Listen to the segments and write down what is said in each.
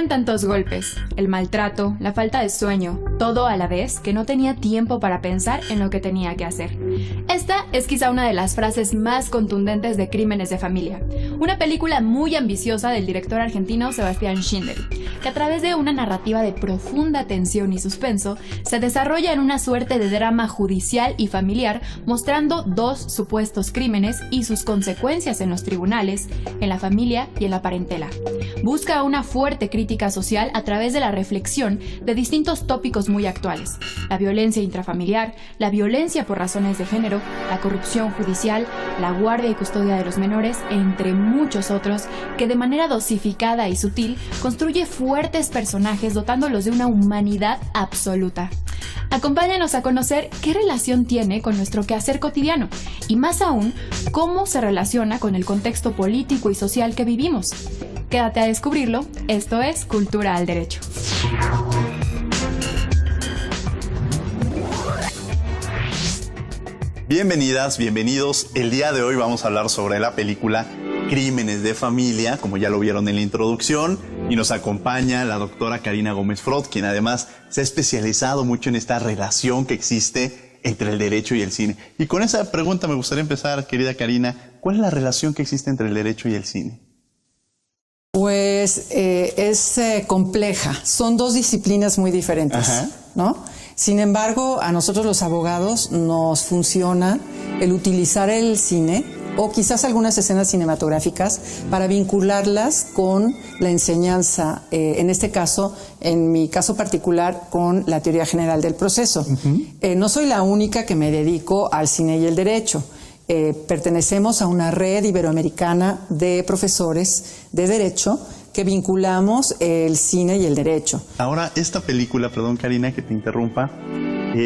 Eran tantos golpes, el maltrato, la falta de sueño, todo a la vez que no tenía tiempo para pensar en lo que tenía que hacer. Esta es quizá una de las frases más contundentes de Crímenes de Familia, una película muy ambiciosa del director argentino Sebastián Schindler, que a través de una narrativa de profunda tensión y suspenso, se desarrolla en una suerte de drama judicial y familiar, mostrando dos supuestos crímenes y sus consecuencias en los tribunales, en la familia y en la parentela. Busca una fuerte crítica social a través de la reflexión de distintos tópicos muy actuales: la violencia intrafamiliar, la violencia por razones de género, la corrupción judicial, la guardia y custodia de los menores, entre muchos otros, que de manera dosificada y sutil construye fuertes personajes dotándolos de una humanidad absoluta. Acompáñanos a conocer qué relación tiene con nuestro quehacer cotidiano y, más aún, cómo se relaciona con el contexto político y social que vivimos. Quédate a descubrirlo. Esto es Cultura al Derecho. Bienvenidas, bienvenidos. El día de hoy vamos a hablar sobre la película Crímenes de Familia, como ya lo vieron en la introducción, y nos acompaña la doctora Karina Gómez Frot, quien además se ha especializado mucho en esta relación que existe entre el derecho y el cine. Y con esa pregunta me gustaría empezar, querida Karina. ¿Cuál es la relación que existe entre el derecho y el cine? Pues es compleja. Son dos disciplinas muy diferentes, ¿no? Sin embargo, a nosotros los abogados nos funciona el utilizar el cine o quizás algunas escenas cinematográficas para vincularlas con la enseñanza, en este caso, en mi caso particular, con la teoría general del proceso. No soy la única que me dedico al cine y el derecho. Pertenecemos a una red iberoamericana de profesores de derecho que vinculamos el cine y el derecho. Ahora, esta película, perdón Karina que te interrumpa,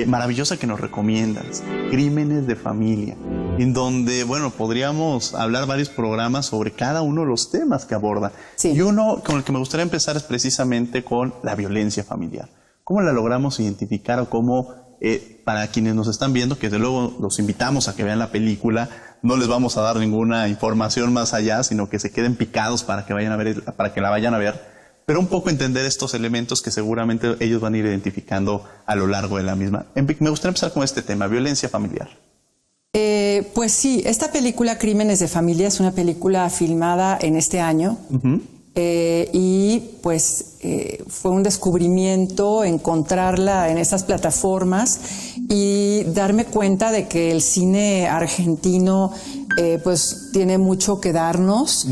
maravillosa que nos recomiendas, Crímenes de Familia, en donde, bueno, podríamos hablar varios programas sobre cada uno de los temas que aborda. Sí. Y uno con el que me gustaría empezar es precisamente con la violencia familiar. ¿Cómo la logramos identificar o cómo, para quienes nos están viendo, que desde luego los invitamos a que vean la película, no les vamos a dar ninguna información más allá, sino que se queden picados para que vayan a ver, para que la vayan a ver, pero un poco entender estos elementos que seguramente ellos van a ir identificando a lo largo de la misma. Me gustaría empezar con este tema, violencia familiar. Pues sí, esta película Crímenes de Familia es una película filmada en este año. Y pues fue un descubrimiento encontrarla en estas plataformas y darme cuenta de que el cine argentino pues tiene mucho que darnos.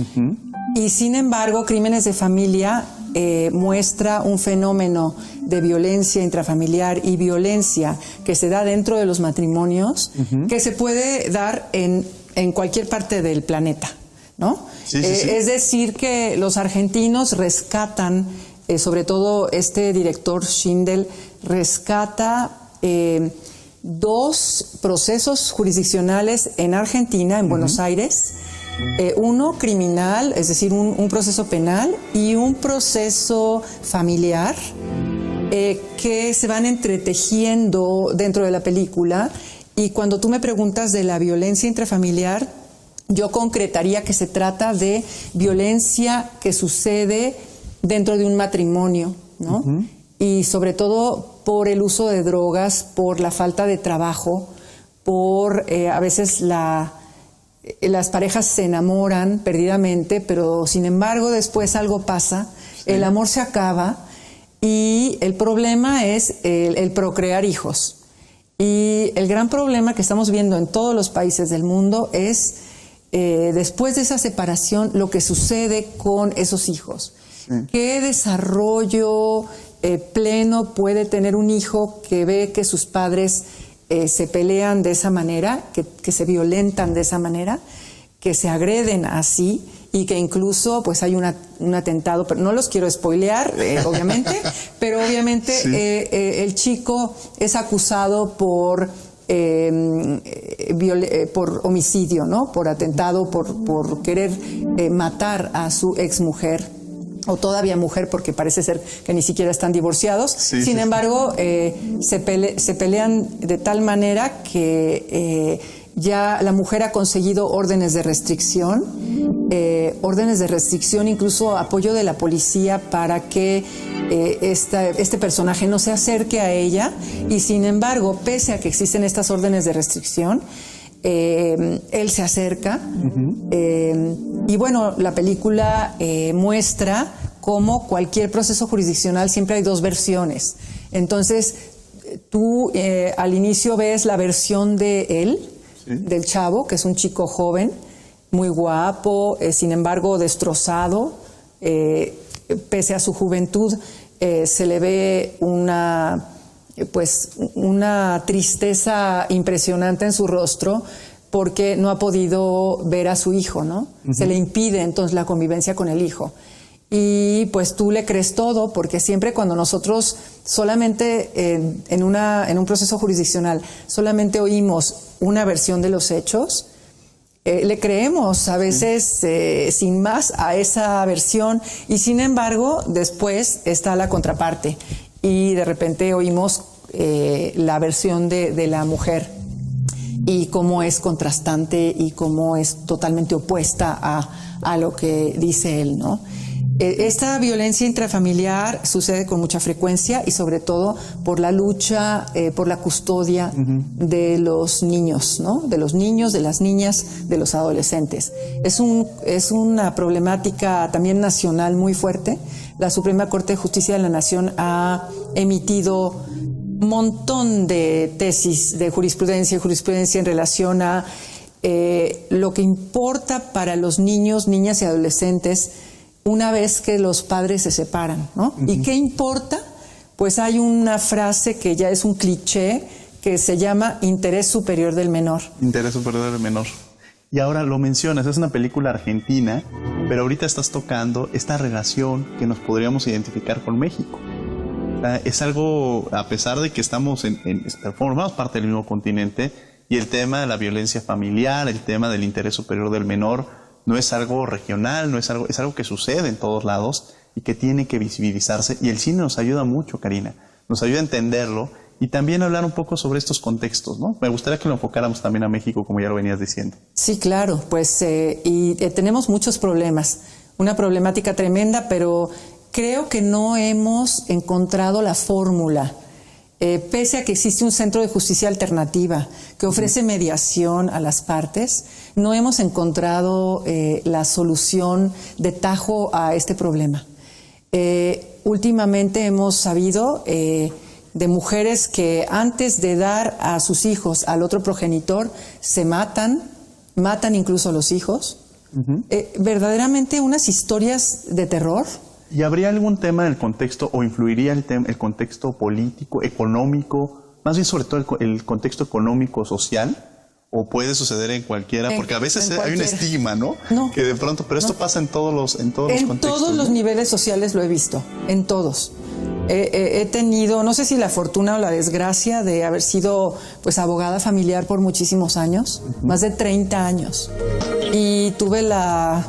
Y sin embargo, Crímenes de Familia muestra un fenómeno de violencia intrafamiliar y violencia que se da dentro de los matrimonios, que se puede dar en cualquier parte del planeta, ¿no? Sí. Es decir, que los argentinos rescatan, sobre todo este director Schindler, rescata dos procesos jurisdiccionales en Argentina, en Buenos Aires. Uno criminal, es decir, un proceso penal, y un proceso familiar que se van entretejiendo dentro de la película. Y cuando tú me preguntas de la violencia intrafamiliar, yo concretaría que se trata de violencia que sucede dentro de un matrimonio, ¿no? Y sobre todo por el uso de drogas, por la falta de trabajo, por a veces las parejas se enamoran perdidamente, pero sin embargo después algo pasa, el amor se acaba y el problema es el procrear hijos. Y el gran problema que estamos viendo en todos los países del mundo es después de esa separación, lo que sucede con esos hijos. ¿Qué desarrollo pleno puede tener un hijo que ve que sus padres se pelean de esa manera, que se violentan de esa manera, que se agreden así y que incluso pues hay un atentado, pero no los quiero spoilear, obviamente, pero obviamente el chico es acusado por homicidio, ¿no? Por atentado, por querer matar a su exmujer, o todavía mujer, porque parece ser que ni siquiera están divorciados. Sin embargo, se pelean de tal manera que ya la mujer ha conseguido órdenes de restricción órdenes de restricción, incluso apoyo de la policía para que este personaje no se acerque a ella, y sin embargo, pese a que existen estas órdenes de restricción, él se acerca. Y bueno, la película muestra cómo cualquier proceso jurisdiccional siempre hay dos versiones. Entonces, tú al inicio ves la versión de él, sí, del chavo, que es un chico joven, muy guapo, sin embargo destrozado, pese a su juventud, se le ve una tristeza impresionante en su rostro porque no ha podido ver a su hijo, ¿no? Se le impide entonces la convivencia con el hijo. Y pues tú le crees todo, porque siempre cuando nosotros solamente en un proceso jurisdiccional solamente oímos una versión de los hechos, le creemos a veces sin más a esa versión, y sin embargo después está la contraparte y de repente oímos la versión de la mujer y cómo es contrastante y cómo es totalmente opuesta a lo que dice él, ¿no? Esta violencia intrafamiliar sucede con mucha frecuencia y sobre todo por la lucha por la custodia de los niños, ¿no? De los niños, de las niñas, de los adolescentes. Es una problemática también nacional muy fuerte. La Suprema Corte de Justicia de la Nación ha emitido un montón de tesis de jurisprudencia en relación a lo que importa para los niños, niñas y adolescentes una vez que los padres se separan, ¿no? ¿Y qué importa? Pues hay una frase que ya es un cliché que se llama interés superior del menor. Interés superior del menor. Y ahora lo mencionas, es una película argentina, pero ahorita estás tocando esta relación que nos podríamos identificar con México. Es algo, a pesar de que formamos parte del mismo continente, y el tema de la violencia familiar, el tema del interés superior del menor, no es algo regional, es algo que sucede en todos lados y que tiene que visibilizarse. Y el cine nos ayuda mucho, Karina. Nos ayuda a entenderlo y también a hablar un poco sobre estos contextos, ¿no? Me gustaría que lo enfocáramos también a México, como ya lo venías diciendo. Sí, claro. Pues tenemos muchos problemas. Una problemática tremenda, pero creo que no hemos encontrado la fórmula. Pese a que existe un centro de justicia alternativa que ofrece mediación a las partes, no hemos encontrado la solución de tajo a este problema. Últimamente hemos sabido de mujeres que antes de dar a sus hijos al otro progenitor se matan incluso a los hijos. Verdaderamente unas historias de terror. ¿Y habría algún tema en el contexto, o influiría el contexto político, económico, más bien sobre todo el contexto económico, social? ¿O puede suceder en cualquiera? Porque a veces hay un estigma, ¿no? Que de pronto, pero esto pasa en todos los contextos. En todos los niveles sociales lo he visto, en todos. He tenido, no sé si la fortuna o la desgracia de haber sido pues abogada familiar por muchísimos años, más de 30 años. Y tuve la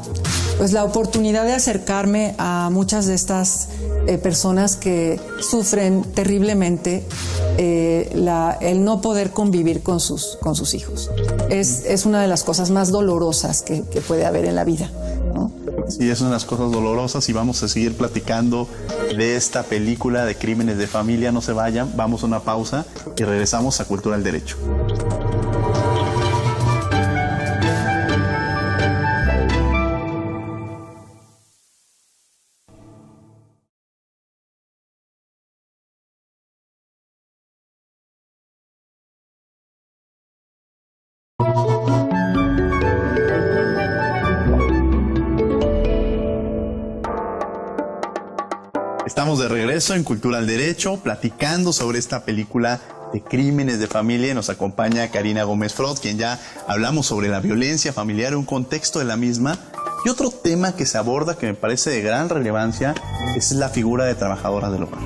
oportunidad de acercarme a muchas de estas personas que sufren terriblemente el no poder convivir con sus hijos. Es una de las cosas más dolorosas que puede haber en la vida, ¿no? Sí, es una de las cosas dolorosas, y vamos a seguir platicando de esta película de Crímenes de Familia. No se vayan, vamos a una pausa y regresamos a Cultura del Derecho. Estamos de regreso en Cultura al Derecho, platicando sobre esta película de Crímenes de Familia, y nos acompaña Karina Gómez Frot, quien ya hablamos sobre la violencia familiar, un contexto de la misma. Y otro tema que se aborda, que me parece de gran relevancia, es la figura de trabajadora del hogar.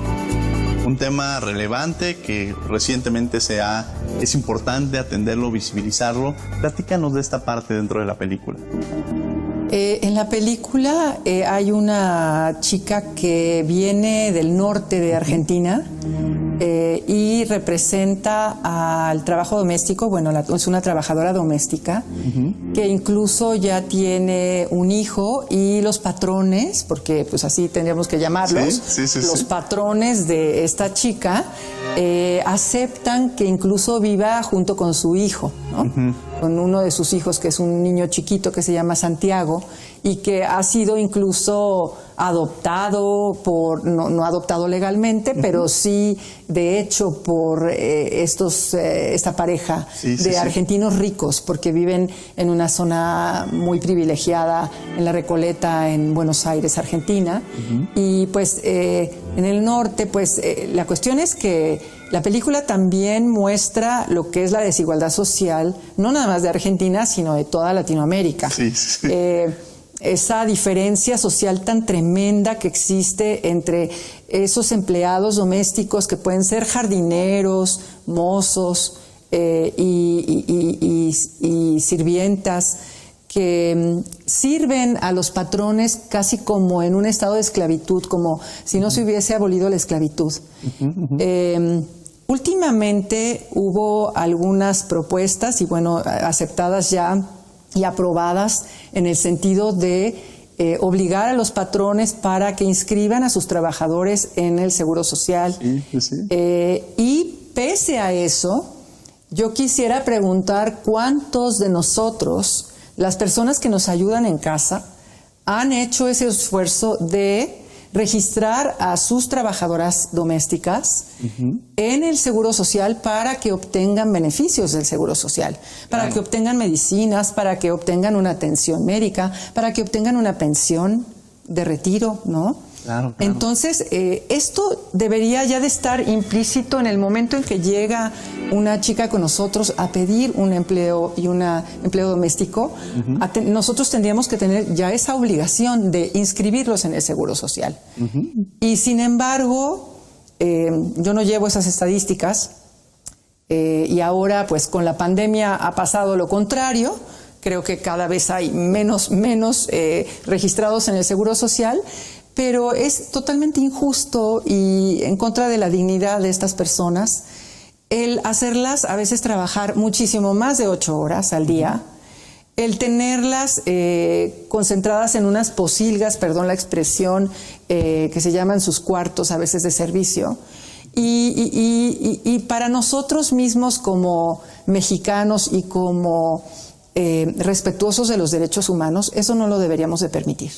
Un tema relevante que recientemente es importante atenderlo, visibilizarlo. Platícanos de esta parte dentro de la película. En la película hay una chica que viene del norte de Argentina y representa al trabajo doméstico. Bueno, es una trabajadora doméstica que incluso ya tiene un hijo, y los patrones, porque pues así tendríamos que llamarlos, los patrones de esta chica aceptan que incluso viva junto con su hijo, ¿no? Con uno de sus hijos, que es un niño chiquito que se llama Santiago, y que ha sido incluso adoptado no adoptado legalmente, pero sí de hecho por esta pareja de argentinos ricos, porque viven en una zona muy privilegiada en La Recoleta, en Buenos Aires, Argentina. Y pues en el norte, pues la cuestión es que la película también muestra lo que es la desigualdad social, no nada más de Argentina, sino de toda Latinoamérica. Esa diferencia social tan tremenda que existe entre esos empleados domésticos que pueden ser jardineros, mozos y sirvientas, que sirven a los patrones casi como en un estado de esclavitud, como si no se hubiese abolido la esclavitud. Últimamente hubo algunas propuestas, y bueno, aceptadas ya y aprobadas, en el sentido de obligar a los patrones para que inscriban a sus trabajadores en el Seguro Social. Y pese a eso, yo quisiera preguntar cuántos de nosotros, las personas que nos ayudan en casa, han hecho ese esfuerzo de registrar a sus trabajadoras domésticas en el Seguro Social para que obtengan beneficios del Seguro Social, para que obtengan medicinas, para que obtengan una atención médica, para que obtengan una pensión de retiro, ¿no? Entonces, esto debería ya de estar implícito en el momento en que llega una chica con nosotros a pedir un empleo y un empleo doméstico. Nosotros tendríamos que tener ya esa obligación de inscribirlos en el Seguro Social. Y sin embargo, yo no llevo esas estadísticas, y ahora pues con la pandemia ha pasado lo contrario. Creo que cada vez hay menos registrados en el Seguro Social. Pero es totalmente injusto y en contra de la dignidad de estas personas el hacerlas a veces trabajar muchísimo más de 8 horas al día, el tenerlas concentradas en unas posilgas, perdón la expresión, que se llaman sus cuartos a veces de servicio. Y para nosotros mismos como mexicanos y como respetuosos de los derechos humanos, eso no lo deberíamos de permitir.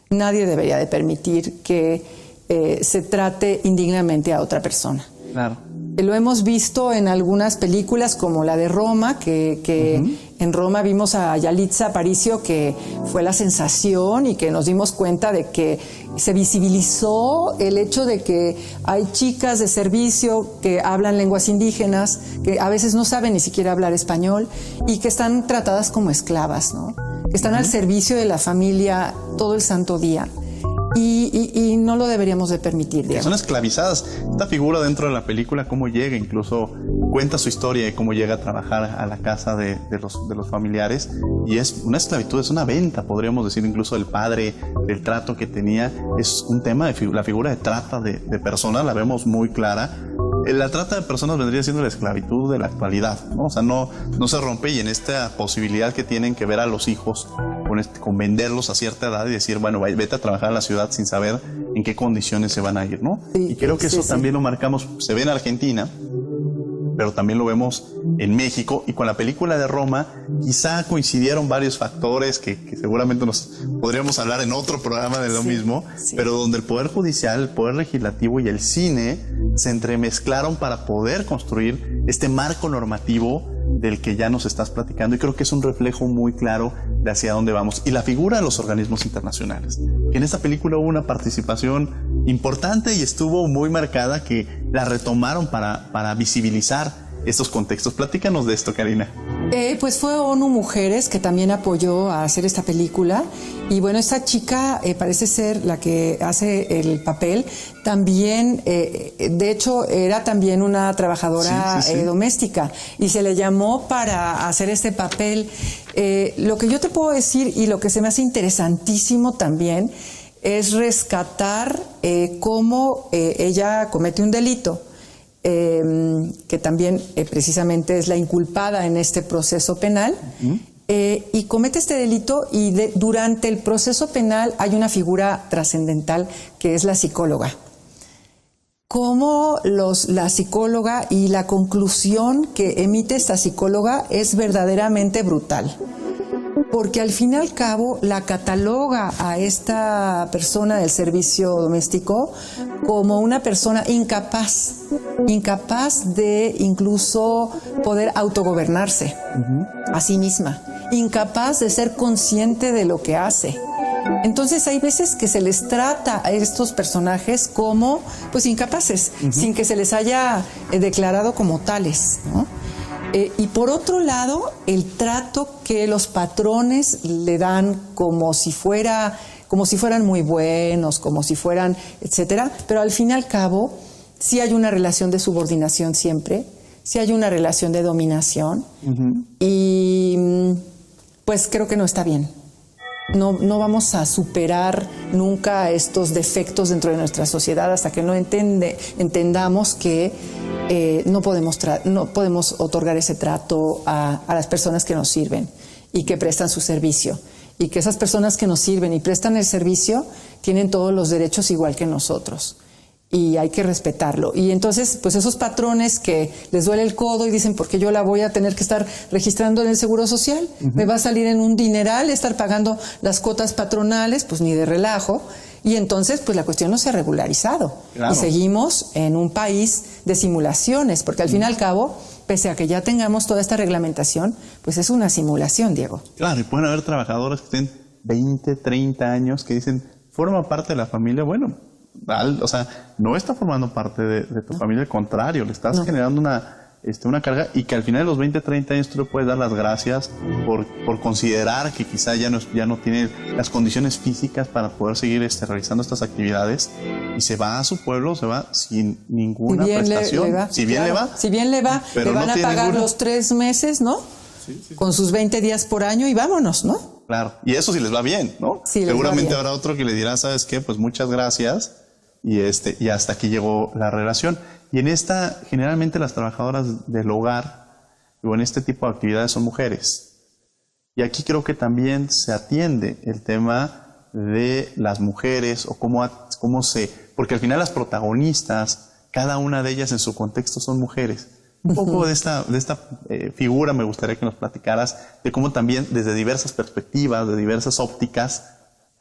Nadie debería de permitir que se trate indignamente a otra persona. Lo hemos visto en algunas películas como la de Roma, que en Roma vimos a Yalitza Aparicio, que fue la sensación, y que nos dimos cuenta de que se visibilizó el hecho de que hay chicas de servicio que hablan lenguas indígenas, que a veces no saben ni siquiera hablar español, y que están tratadas como esclavas, ¿no? Que están al servicio de la familia todo el santo día. Y no lo deberíamos de permitir, digamos. Son esclavizadas. Esta figura dentro de la película, cómo llega, incluso cuenta su historia de cómo llega a trabajar a la casa de los familiares, y es una esclavitud, es una venta, podríamos decir, incluso del padre, del trato que tenía. Es un tema de la figura de trata de personas, la vemos muy clara. La trata de personas vendría siendo la esclavitud de la actualidad, ¿no? O sea, no se rompe, y en esta posibilidad que tienen que ver a los hijos con venderlos a cierta edad y decir, bueno, vete a trabajar a la ciudad sin saber en qué condiciones se van a ir, ¿no? Y creo que eso también lo marcamos, se ve en Argentina, pero también lo vemos en México, y con la película de Roma quizá coincidieron varios factores que seguramente nos podríamos hablar en otro programa de lo mismo, pero donde el Poder Judicial, el Poder Legislativo y el cine se entremezclaron para poder construir este marco normativo del que ya nos estás platicando, y creo que es un reflejo muy claro de hacia dónde vamos. Y la figura de los organismos internacionales, que en esta película hubo una participación importante y estuvo muy marcada, que la retomaron para visibilizar estos contextos. Platícanos de esto, Karina. Pues fue ONU Mujeres que también apoyó a hacer esta película, y bueno, esta chica parece ser la que hace el papel, también, de hecho, era también una trabajadora doméstica, y se le llamó para hacer este papel. Lo que yo te puedo decir, y lo que se me hace interesantísimo también, es rescatar cómo ella comete un delito. que también precisamente es la inculpada en este proceso penal, y comete este delito y durante el proceso penal hay una figura trascendental que es la psicóloga. Cómo la psicóloga y la conclusión que emite esta psicóloga es verdaderamente brutal. Porque al fin y al cabo la cataloga a esta persona del servicio doméstico como una persona incapaz de incluso poder autogobernarse a sí misma, incapaz de ser consciente de lo que hace. Entonces hay veces que se les trata a estos personajes como pues incapaces, sin que se les haya declarado como tales, ¿no? Y por otro lado, el trato que los patrones le dan como si fueran muy buenos, como si fueran, etcétera, pero al fin y al cabo sí hay una relación de subordinación siempre, sí hay una relación de dominación, y pues creo que no está bien. No vamos a superar nunca estos defectos dentro de nuestra sociedad hasta que no entendamos que no podemos otorgar ese trato a las personas que nos sirven y que prestan su servicio. Y que esas personas que nos sirven y prestan el servicio tienen todos los derechos igual que nosotros. Y hay que respetarlo. Y entonces, pues esos patrones que les duele el codo y dicen, ¿por qué yo la voy a tener que estar registrando en el Seguro Social? Me va a salir en un dineral estar pagando las cuotas patronales, pues ni de relajo. Y entonces, pues la cuestión no se ha regularizado. Claro. Y seguimos en un país de simulaciones, porque al fin y al cabo, pese a que ya tengamos toda esta reglamentación, pues es una simulación, Diego. Claro, y pueden haber trabajadores que tienen 20, 30 años que dicen, forma parte de la familia, bueno, o sea, no está formando parte de tu familia, al contrario, le estás generando una carga, y que al final de los 20, 30 años tú le puedes dar las gracias por considerar que quizá ya no tiene las condiciones físicas para poder seguir realizando estas actividades, y se va a su pueblo, se va sin ninguna prestación. Si bien le va, le van a pagar los 3 meses, ¿no? Sí. Con sus 20 días por año y vámonos, ¿no? Claro, y eso sí les va bien, ¿no? Sí, seguramente habrá otro que le dirá, ¿sabes qué? Pues muchas gracias, y hasta aquí llegó la relación. Y en esta, generalmente las trabajadoras del hogar, o en este tipo de actividades son mujeres. Y aquí creo que también se atiende el tema de las mujeres, o porque al final las protagonistas, cada una de ellas en su contexto son mujeres. Un poco de esta figura me gustaría que nos platicaras de cómo también desde diversas perspectivas, de diversas ópticas,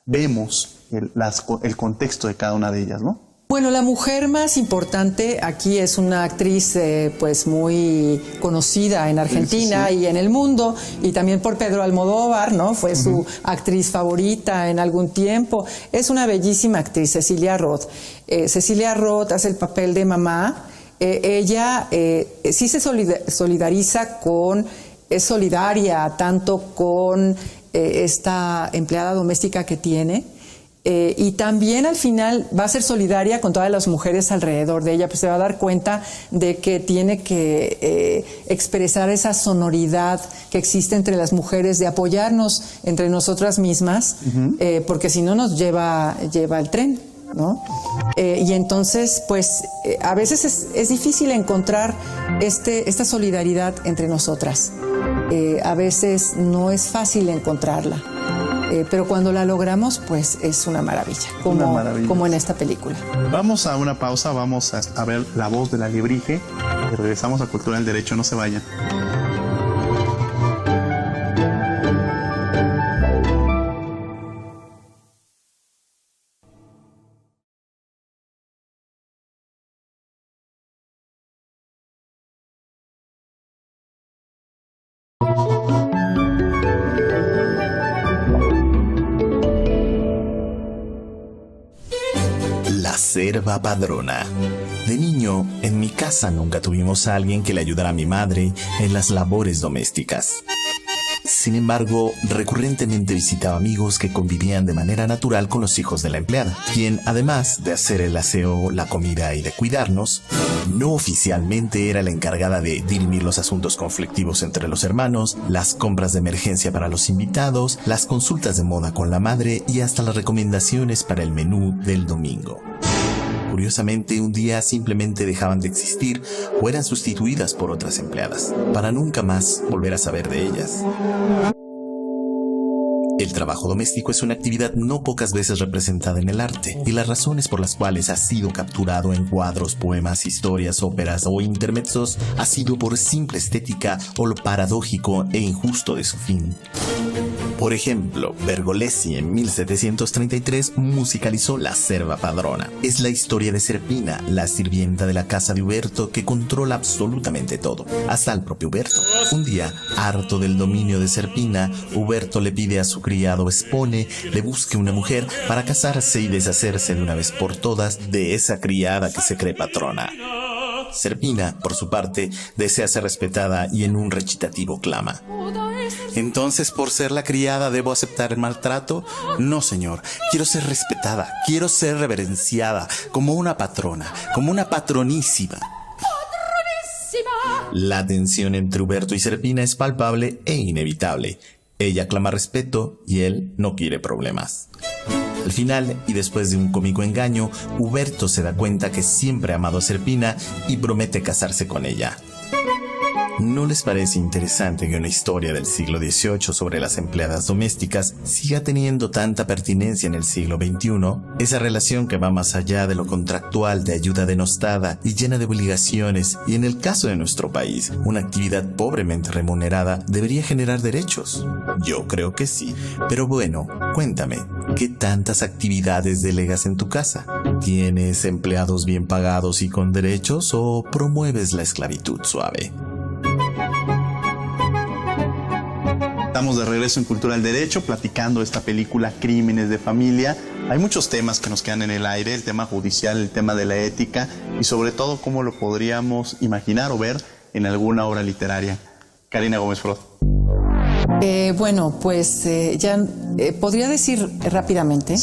vemos el contexto de cada una de ellas, ¿no? Bueno, la mujer más importante aquí es una actriz pues muy conocida en Argentina y en el mundo, y también por Pedro Almodóvar, ¿no? Fue su actriz favorita en algún tiempo. Es una bellísima actriz, Cecilia Roth. Cecilia Roth hace el papel de mamá. Ella sí se solidariza es solidaria tanto con esta empleada doméstica que tiene, y también al final va a ser solidaria con todas las mujeres alrededor de ella, pues se va a dar cuenta de que tiene que expresar esa sonoridad que existe entre las mujeres, de apoyarnos entre nosotras mismas, porque si no nos lleva el tren, ¿no? Y entonces, pues, a veces es difícil encontrar esta solidaridad entre nosotras. A veces no es fácil encontrarla. Pero cuando la logramos, pues es una maravilla, como en esta película. Vamos a una pausa, vamos a ver La Voz del Alebrije y regresamos a Cultura del Derecho. No se vayan. Serva padrona. De niño, en mi casa nunca tuvimos a alguien que le ayudara a mi madre en las labores domésticas. Sin embargo, recurrentemente visitaba amigos que convivían de manera natural con los hijos de la empleada, quien, además de hacer el aseo, la comida y de cuidarnos, no oficialmente era la encargada de dirimir los asuntos conflictivos entre los hermanos, las compras de emergencia para los invitados, las consultas de moda con la madre y hasta las recomendaciones para el menú del domingo. curiosamente un día simplemente dejaban de existir o eran sustituidas por otras empleadas, para nunca más volver a saber de ellas. El trabajo doméstico es una actividad no pocas veces representada en el arte, y las razones por las cuales ha sido capturado en cuadros, poemas, historias, óperas o intermezzos ha sido por simple estética o lo paradójico e injusto de su fin. Por ejemplo, Pergolesi en 1733 musicalizó La Serva Padrona. Es la historia de Serpina, la sirvienta de la casa de Uberto, que controla absolutamente todo, hasta el propio Uberto. Un día, harto del dominio de Serpina, Uberto le pide a su criado Spone le busque una mujer para casarse y deshacerse de una vez por todas de esa criada que se cree patrona. Serpina, por su parte, desea ser respetada y en un recitativo clama: ¿entonces por ser la criada debo aceptar el maltrato? No, señor, quiero ser respetada, quiero ser reverenciada, como una patrona, como una patronísima. La tensión entre Uberto y Serpina es palpable e inevitable. Ella clama respeto y él no quiere problemas. Al final, y después de un cómico engaño, Uberto se da cuenta que siempre ha amado a Serpina y promete casarse con ella. ¿No les parece interesante que una historia del siglo XVIII sobre las empleadas domésticas siga teniendo tanta pertinencia en el siglo XXI? Esa relación que va más allá de lo contractual, de ayuda denostada y llena de obligaciones, y en el caso de nuestro país, una actividad pobremente remunerada, debería generar derechos. Yo creo que sí. Pero bueno, cuéntame, ¿qué tantas actividades delegas en tu casa? ¿Tienes empleados bien pagados y con derechos o promueves la esclavitud suave? Estamos de regreso en Cultura del Derecho, platicando esta película Crímenes de Familia. Hay muchos temas que nos quedan en el aire, el tema judicial, el tema de la ética y sobre todo cómo lo podríamos imaginar o ver en alguna obra literaria. Karina Gómez Frot. Bueno, pues podría decir rápidamente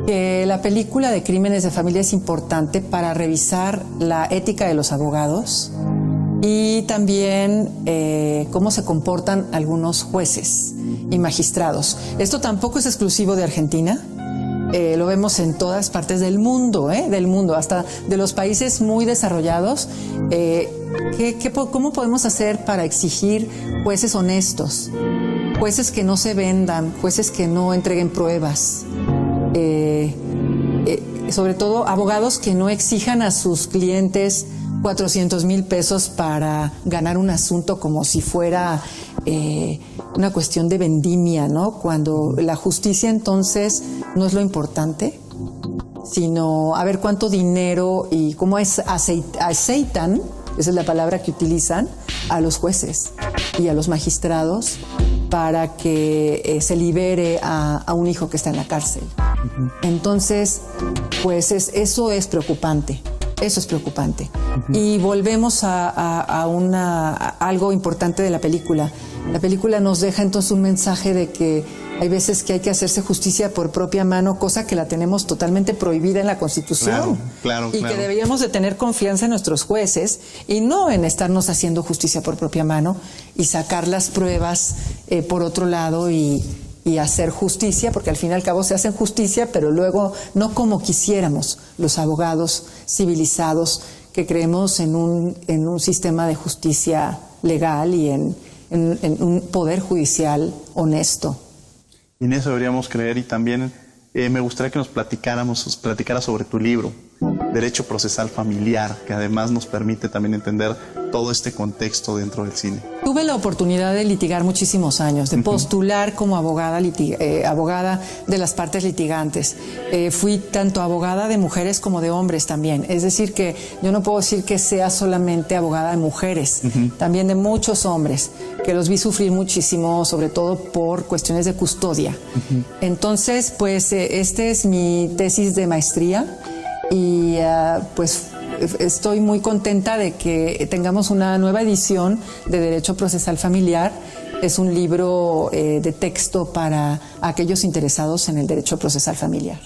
que la película de Crímenes de Familia es importante para revisar la ética de los abogados y también cómo se comportan algunos jueces y magistrados. Esto tampoco es exclusivo de Argentina, lo vemos en todas partes del mundo, hasta de los países muy desarrollados. ¿Cómo podemos hacer para exigir jueces honestos, jueces que no se vendan, jueces que no entreguen pruebas? Sobre todo abogados que no exijan a sus clientes 400,000 pesos para ganar un asunto como si fuera una cuestión de vendimia, ¿no? Cuando la justicia entonces no es lo importante, sino a ver cuánto dinero y cómo aceitan, esa es la palabra que utilizan, a los jueces y a los magistrados para que se libere a un hijo que está en la cárcel. Entonces, pues eso es preocupante. Eso es preocupante. Y volvemos a algo importante de la película. La película nos deja entonces un mensaje de que hay veces que hay que hacerse justicia por propia mano, cosa que la tenemos totalmente prohibida en la Constitución. Claro. Que deberíamos de tener confianza en nuestros jueces y no en estarnos haciendo justicia por propia mano y sacar las pruebas por otro lado y hacer justicia, porque al fin y al cabo se hacen justicia, pero luego no como quisiéramos los abogados civilizados que creemos en un sistema de justicia legal y en un poder judicial honesto. Y en eso deberíamos creer, y también me gustaría que nos platicara sobre tu libro, Derecho Procesal Familiar, que además nos permite también entender todo este contexto dentro del cine. Tuve la oportunidad de litigar muchísimos años, de postular como abogada de las partes litigantes. Fui tanto abogada de mujeres como de hombres también. Es decir, que yo no puedo decir que sea solamente abogada de mujeres, también de muchos hombres, que los vi sufrir muchísimo, sobre todo por cuestiones de custodia. Entonces, pues, este es mi tesis de maestría y pues estoy muy contenta de que tengamos una nueva edición de Derecho Procesal Familiar. Es un libro de texto para aquellos interesados en el derecho procesal familiar.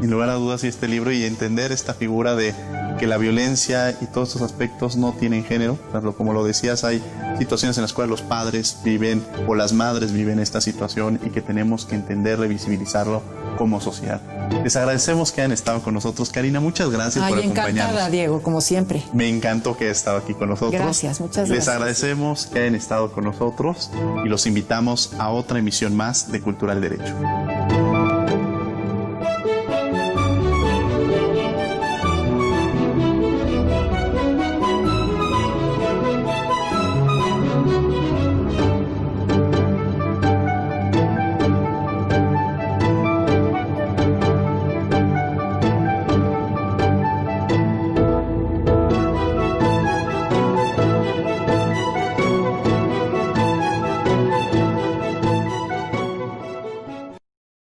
Sin lugar a dudas, y este libro y entender esta figura de que la violencia y todos estos aspectos no tienen género. Como lo decías, hay situaciones en las cuales los padres viven o las madres viven esta situación y que tenemos que entenderlo y visibilizarlo como sociedad. Les agradecemos que hayan estado con nosotros. Karina, muchas gracias por acompañarnos. Encantada, Diego, como siempre. Me encantó que hayas estado aquí con nosotros. Gracias, muchas Les gracias. agradecemos que hayan estado con nosotros y los invitamos a otra emisión más de Cultura al Derecho.